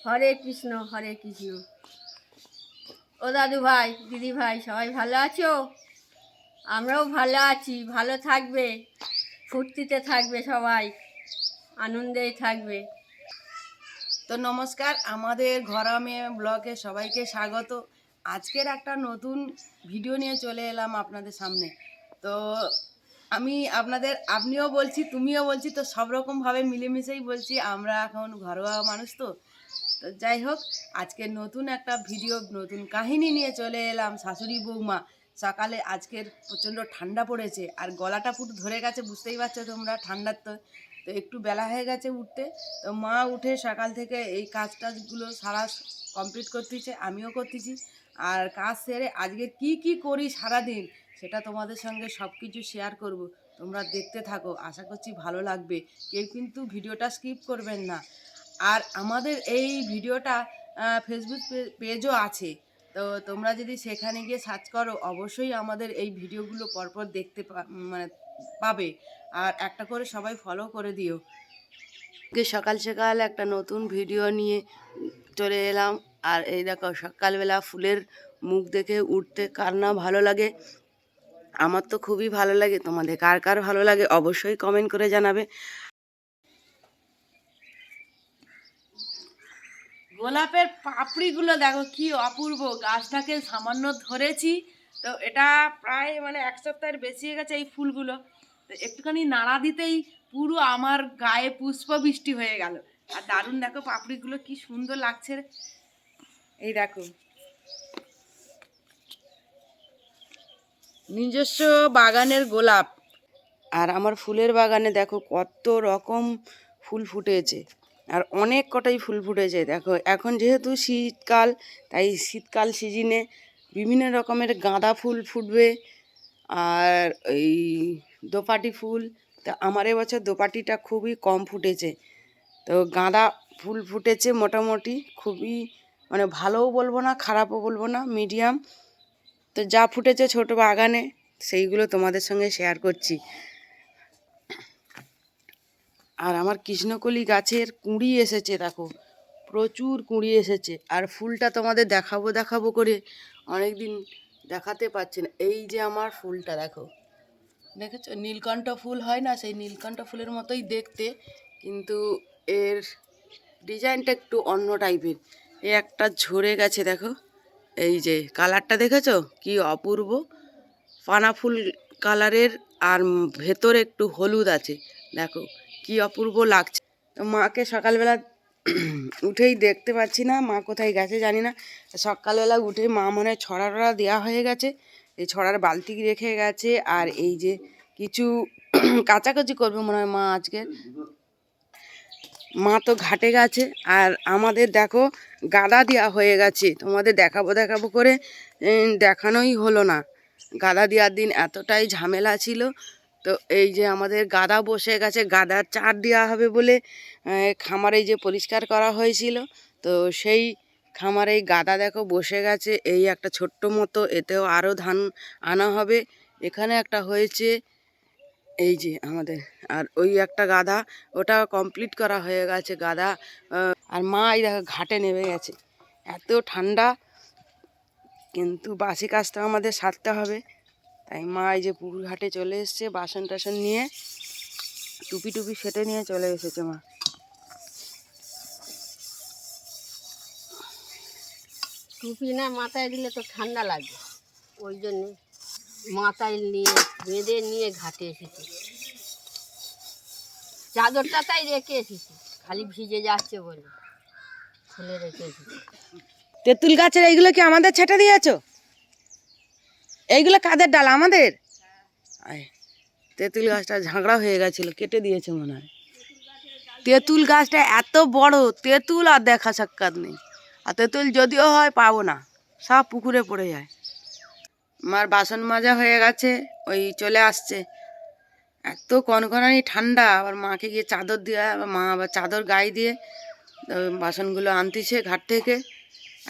হরে কৃষ্ণ হরে কৃষ্ণ। ও দাদু ভাই, দিদি ভাই, সবাই ভালো আছো? আমরাও ভালো আছি। ভালো থাকবে, ফুর্তিতে থাকবে, সবাই আনন্দেই থাকবে। তো নমস্কার, আমাদের ঘরোয়া মেয়ে ব্লগে সবাইকে স্বাগত। আজকের একটা নতুন ভিডিও নিয়ে চলে এলাম আপনাদের সামনে। তো আপনিও বলছি, তুমিও বলছি, তো সব রকমভাবে মিলেমিশেই বলছি। আমরা এখন ঘরোয়া মানুষ, তো যাই হোক, আজকে নতুন একটা ভিডিও, নতুন কাহিনী নিয়ে চলে এলাম। শাশুড়ি বৌমা সকালে, আজকের প্রচণ্ড ঠান্ডা পড়েছে আর গলাটা পুরো ধরে গেছে, বুঝতেই পারছো তোমরা, ঠান্ডার তো একটু বেলা হয়ে গেছে উঠতে। তো মা উঠে সকাল থেকে এই কাজ টাজগুলো সারা কমপ্লিট করতেছে, আমিও করতেছি। আর কাজ সেরে আজকে কি করি সারাদিন, সেটা তোমাদের সঙ্গে সব কিছু শেয়ার করব। তোমরা দেখতে থাকো, আশা করছি ভালো লাগবে। কেউ কিন্তু ভিডিওটা স্কিপ করবেন না। আর আমাদের এই ভিডিওটা ফেসবুক পেজও আছে, তো তোমরা যদি সেখানে গিয়ে সার্চ করো, অবশ্যই আমাদের এই ভিডিওগুলো পরপর দেখতে মানে পাবে। আর একটা করে সবাই ফলো করে দিও। সকাল সকাল একটা নতুন ভিডিও নিয়ে চলে এলাম। আর এই দেখো, সকালবেলা ফুলের মুখ দেখে উঠতে কার না ভালো লাগে। আমার তো খুবই ভালো লাগে। তোমাদের কার কার ভালো লাগে অবশ্যই কমেন্ট করে জানাবে। গোলাপের পাপড়িগুলো দেখো কি অপূর্ব। গাছটাকে সামান্য ধরেছি, তো এটা প্রায় মানে এক সপ্তাহের বেশি হয়ে গেছে এই ফুলগুলো। তো একটুখানি নাড়া দিতেই পুরো আমার গায়ে পুষ্প বৃষ্টি হয়ে গেল। আর দারুণ দেখো পাপড়িগুলো কি সুন্দর লাগছে। এই দেখো, নিজস্ব বাগানের গোলাপ। আর আমার ফুলের বাগানে দেখো কত রকম ফুল ফুটেছে, আর অনেক কটাই ফুল ফুটেছে। দেখো এখন যেহেতু শীতকাল, তাই শীতকাল সিজনে বিভিন্ন রকমের গাঁদা ফুল ফুটবে আর এই দোপাটি ফুল। তা আমার এবছর দোপাটিটা খুবই কম ফুটেছে, তো গাঁদা ফুল ফুটেছে মোটামুটি। খুবই মানে ভালোও বলবো না, খারাপও বলবো না, মিডিয়াম। তো যা ফুটেছে ছোট বাগানে, সেইগুলো তোমাদের সঙ্গে শেয়ার করছি। আর আমার কৃষ্ণকলি গাছের কুঁড়ি এসেছে, দেখো প্রচুর কুঁড়ি এসেছে। আর ফুলটা তোমাদের দেখাবো করে অনেক দিন দেখাতে পারছি না। এই যে আমার ফুলটা দেখো, দেখেছো নীলকণ্ঠ ফুল হয় না, সেই নীলকণ্ঠ ফুলের মতোই দেখতে, কিন্তু এর ডিজাইনটা একটু অন্য টাইপের। এই একটা ঝরে গেছে দেখো, এই যে কালারটা দেখেছো কি অপূর্ব, পানা ফুল কালারের। আর ভেতরে একটু হলুদ আছে, দেখো কি অপূর্ব লাগছে। মাকে সকালবেলা উঠেই দেখতে পাচ্ছি না, মা কোথায় গেছে জানি না। সকালবেলা উঠেই মা মনে হয় ছড়া টড়া দেওয়া হয়ে গেছে, এই ছড়ার বালতি রেখে গেছে। আর এই যে কিছু কাচাকুচি করবে মনে হয় মা আজকে। মা তো ঘাটে গেছে। আর আমাদের দেখো গাদা দেওয়া হয়ে গেছে, তোমাদের দেখাবো করে দেখানোই হলো না। গাদা দেওয়ার দিন এতটাই ঝামেলা ছিল। তো এই যে আমাদের গাদা বসে গেছে, গাদার চার দেওয়া হবে বলে খামারে যে পরিষ্কার করা হয়েছিল, তো সেই খামারে গাদা দেখো বসে গেছে। এই একটা ছোট্ট মতো, এতেও আরও ধান আনা হবে। এখানে একটা হয়েছে, এই যে আমাদের। আর ওই একটা গাদা, ওটা কমপ্লিট করা হয়ে গেছে গাদা। আর মা এই দেখো ঘাটে নেমে গেছে, এত ঠান্ডা, কিন্তু বাসি কাজটা আমাদের সারতে হবে। তাই মা এই যে পুকুর ঘাটে চলে এসছে, বাসন টাসন নিয়ে টুপি সেটে নিয়ে চলে এসেছে মা। টুপি না মাথায় দিলে তো ঠান্ডা লাগে, ওই জন্যে মাথায় নিয়ে বেঁধে নিয়ে ঘাটে এসেছি। চাদরটা তাই রেখে এসেছি, খালি ভিজে যাচ্ছে বলে খুলে রেখে এসেছি। তেঁতুল গাছের এইগুলো কি আমাদের ছেটে দিয়েছো? এইগুলো কাদের ডাল? আমাদের। তেঁতুল গাছটা ঝাঁকড়া হয়ে গেছিল, কেটে দিয়েছে মনে হয়। তেঁতুল গাছটা এত বড়, তেঁতুল আর দেখা সাক্ষাৎ নেই। আর তেঁতুল যদিও হয় পাবো না, সব পুকুরে পড়ে যায়। মার বাসন মাজা হয়ে গেছে, ওই চলে আসছে। এত কনকনানি ঠান্ডা, আবার মাকে গিয়ে চাদর দেওয়া, মা আবার চাদর গায়ে দিয়ে বাসনগুলো আনতেছে ঘাট থেকে।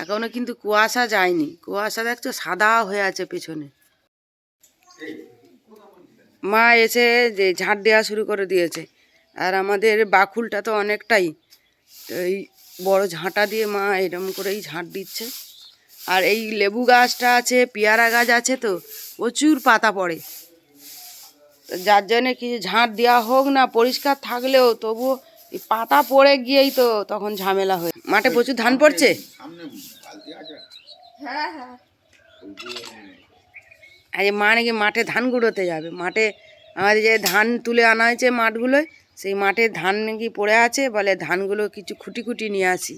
এখনো কিন্তু কুয়াশা যায়নি, কুয়াশা দেখছো সাদা হয়ে আছে পেছনে। মা এসে যে ঝাঁট দেওয়া শুরু করে দিয়েছে। আর আমাদের বাকুলটা তো অনেকটাই, তো এই বড় ঝাঁটা দিয়ে মা এরম করেই ঝাঁট দিচ্ছে। আর এই লেবু গাছটা আছে, পেয়ারা গাছ আছে, তো প্রচুর পাতা পড়ে, তো যার জন্য কিছু ঝাঁট দেওয়া হোক না পরিষ্কার থাকলেও তবুও এই পাতা পড়ে গিয়েই তো তখন ঝামেলা হয়। মাঠে প্রচুর ধান পড়ছে। হ্যাঁ হ্যাঁ আজ মা নাকি মাঠে ধান কুড়োতে যাবে। মাঠে আমাদের যে ধান তুলে আনা হয়েছে মাঠগুলোয়, সেই মাঠে ধান নাকি পড়ে আছে, বলে ধানগুলো কিছু খুঁটি খুঁটি নিয়ে আসি।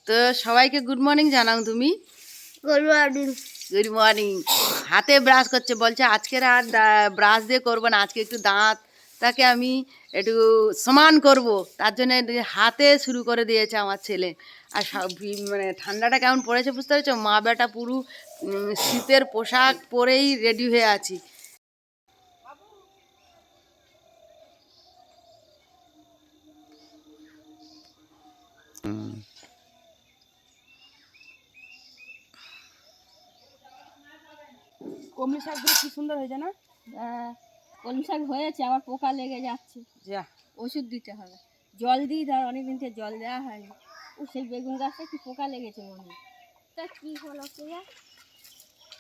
তো সবাইকে গুড মর্নিং জানাও তুমি। Good morning. Good morning. হাতে ব্রাশ করছে, বলছে আজকের আর ব্রাশ দিয়ে করবো না, আজকে একটু দাঁতটাকে আমি একটু সমান করব, তার জন্য হাতে শুরু করে দিয়েছে আমার ছেলে। আর মানে ঠান্ডাটা কেমন পড়েছে বুঝতে পারছো, মা বেটা পুরো শীতের পোশাক পরেই রেডি হয়ে আছি। কমলি শাকগুলো কি সুন্দর হয়েছে না? কলমি শাক হয়েছে, আবার পোকা লেগে যাচ্ছে, যা ওষুধ দিতে হবে। জল দিই, ধর অনেকদিন থেকে জল দেওয়া হয়নি। ও সেই বেগুন গাছটা কি পোকা লেগেছে মনে হয়। তা কি হলো পূজা?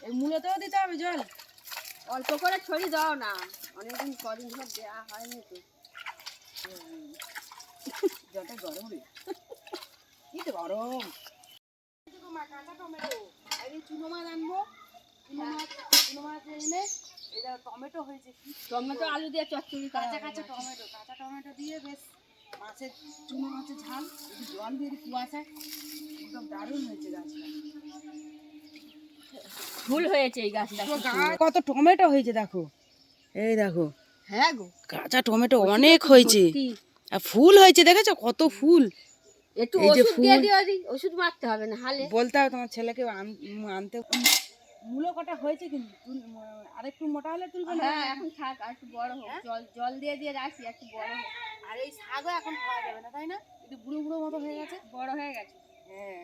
এই মূলতেও দিতে হবে জল। অল্প করে ছড়িয়ে দাও না, অনেকদিন কদিন ধর দেওয়া হয়নি তো। জলটা গরম রে, কি তো গরম। কাঁচা টমেটো, এই চুনো মাছ আনবো, চুনো মাছ এনে এটা টমেটো হয়েছে, কি টমেটো আলু দিয়ে চচ্চড়ি কাঁচা কাঁচা টমেটো দিয়ে বেশ মাছের চুনো মাছের ঝাল, একটু জল দিয়ে কুয়াশায়, একদম দারুণ হয়েছে গাছটা। ফুল হয়েছে এই গাছটা। কত টমেটো হয়েছে দেখো, এই দেখো। হ্যাঁ গো, কাঁচা টমেটো অনেক হয়েছে, আর ফুল হয়েছে দেখেছো কত ফুল। একটু এই যে ওষুধ ফুল, দিয়ে দিও, ওষুধ মারতে হবে না হালে। বলতে হবে তোমার ছেলেকে আনতে। মূলো কটা হয়েছে কিন্তু আরেকটু মোটা হলে তুলবে না। হ্যাঁ এখন থাক, আর একটু বড় হোক, জল জল দিয়ে দিয়ে রাখি, একটু বড় হোক। আর এই শাকও এখন খাওয়া যাবে না, তাই না? একটু বুড়ো বুড়ো মতো হয়ে গেছে, বড় হয়ে গেছে। হ্যাঁ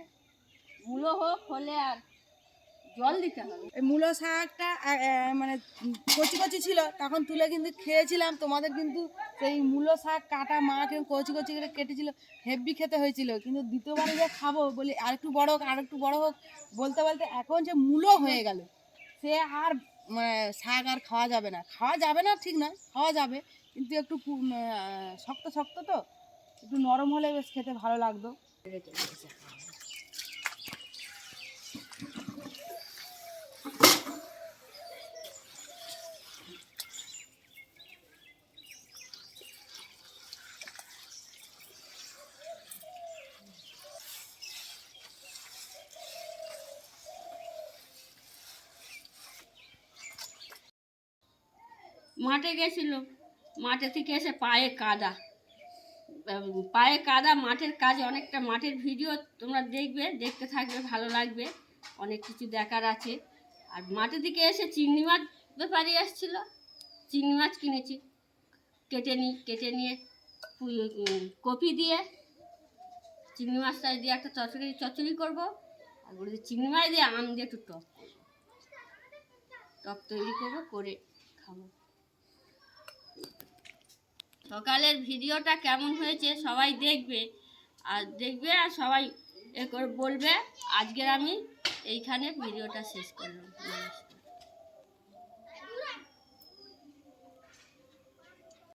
মূলো হোক, হলে আর জল দিতে হবে। এই মূলো শাকটা মানে কচি কচি ছিল, তখন তুলে কিন্তু খেয়েছিলাম। তোমাদের কিন্তু সেই মূলো শাক কাটা মা কিন্তু কচি কচি করে কেটেছিল, হেভি খেতে হয়েছিল। কিন্তু দ্বিতীয়বারে যে খাবো বলি আর একটু বড় হোক, আর একটু বড় হোক বলতে বলতে এখন যে মূলো হয়ে গেল, সে আর মানে শাক আর খাওয়া যাবে না। খাওয়া যাবে না ঠিক না, খাওয়া যাবে, কিন্তু একটু শক্ত শক্ত তো, একটু নরম হলে বেশ খেতে ভালো লাগতো। মাঠে গেছিল, মাঠে থেকে এসে পায়ে কাদা, পায়ে কাদা। মাঠের কাজ অনেকটা, মাঠের ভিডিও তোমরা দেখবে, দেখতে থাকবে, ভালো লাগবে, অনেক কিছু দেখার আছে। আর মাঠে থেকে এসে চিংড়ি মাছ ব্যাপারী এসেছিলো, চিংড়ি মাছ কিনেছি, কেটে নিয়ে কপি দিয়ে চিংড়ি মাছটা দিয়ে একটা চচ্চড়ি করবো। আর ওই চিংড়ি মাছ দিয়ে আম দিয়ে একটু টক তৈরি করবো, করে খাবো। সকালের ভিডিওটা কেমন হয়েছে সবাই দেখবে, আর সবাই এ করে বলবে। আজকের আমি এইখানে ভিডিওটা শেষ করলাম।